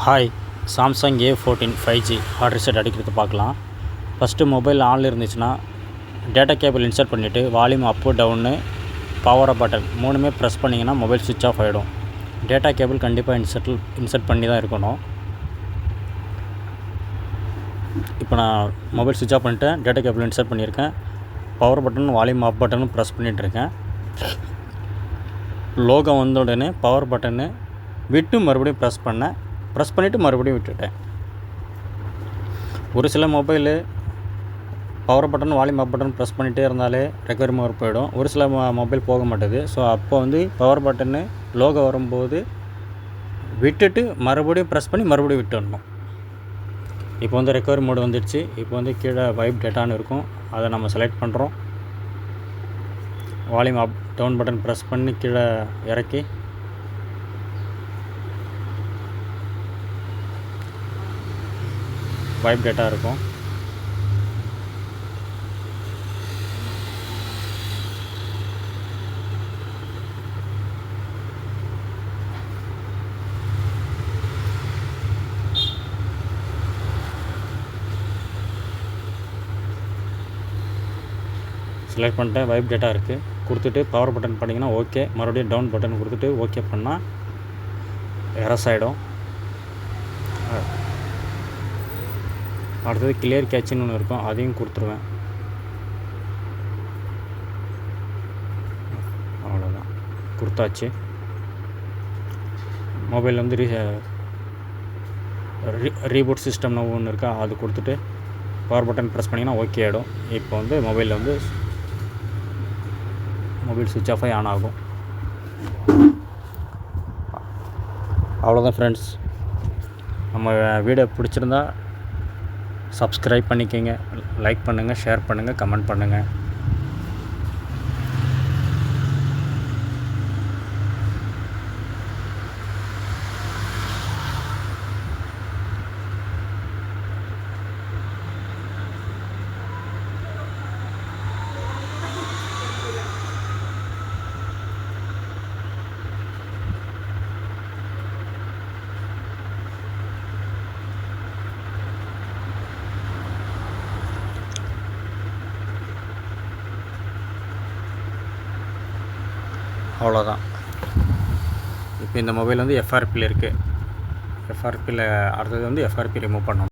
Hi, Samsung A14 5G heart reset அடிக்கிறது பார்க்கலாம். First mobile ஆனில் இருந்துச்சுன்னா டேட்டா கேபிள் இன்சர்ட் பண்ணிவிட்டு volume up down power button மூணுமே ப்ரெஸ் பண்ணிங்கன்னா மொபைல் சுவிட்ச் ஆஃப் ஆகிடும். டேட்டா கேபிள் கண்டிப்பாக இன்சர்ட் பண்ணி தான் இருக்கணும். இப்போ நான் மொபைல் சுவிட்ச் ஆஃப் பண்ணிவிட்டேன், டேட்டா கேபிள் இன்சர்ட் பண்ணியிருக்கேன். பவர் பட்டன் வால்யூம் அப் பட்டனும் ப்ரெஸ் பண்ணிகிட்ருக்கேன். லோகோ வந்த உடனே பவர் பட்டனு விட்டு மறுபடியும் ப்ரெஸ் பண்ணிவிட்டு மறுபடியும் விட்டுட்டேன். ஒரு சில மொபைலு பவர் பட்டன் வால்யூம் அப் பட்டன் ப்ரெஸ் பண்ணிகிட்டே இருந்தாலே ரெக்கவரி மோட் போயிடும். ஒரு சில மொபைல் போக மாட்டேது. ஸோ அப்போ பவர் பட்டனு லோகோ வரும்போது விட்டுட்டு மறுபடியும் ப்ரெஸ் பண்ணி மறுபடியும் விட்டுடணும். இப்போ ரெக்கவரி மோடு வந்துடுச்சு. இப்போ கீழே வைப் டேட்டான்னு இருக்கும், அதை நம்ம செலக்ட் பண்ணுறோம். Volume up down button press பண்ணி கீழே இறக்கி வைப் டேட்டா இருக்கும். செலக்ட் பண்ணிட்டேன், வைப் டேட்டா இருக்குது. கொடுத்துட்டு பவர் பட்டன் பண்ணிங்கன்னா ஓகே, மறுபடியும் டவுன் பட்டன் கொடுத்துட்டு ஓகே பண்ணால் எரஸ் ஆகிடும். அடுத்தது கிளியர் கேட்சின்னு ஒன்று இருக்கும், அதையும் கொடுத்துருவேன். அவ்வளோதான், கொடுத்தாச்சு. மொபைல் ரீபூட் சிஸ்டம்னு ஒன்று இருக்கா, அது கொடுத்துட்டு பவர் பட்டன் ப்ரெஸ் பண்ணிங்கன்னா ஓகே ஆகிடும். இப்போ மொபைலில் மொபைல் சுவிட்ச் ஆஃப் ஆகி ஆன் ஆகும். அவ்வளோதான் ஃப்ரெண்ட்ஸ். நம்ம வீடியோ பிடிச்சிருந்தா சப்ஸ்கிரைப் பண்ணிக்கோங்க, லைக் பண்ணுங்கள், ஷேர் பண்ணுங்கள், கமெண்ட் பண்ணுங்கள். அவ்வளோதான். இப்போ இந்த மொபைல் FRPயில் இருக்குது. FRPயில் அடுத்தது FRP ரிமூவ் பண்ணணும்.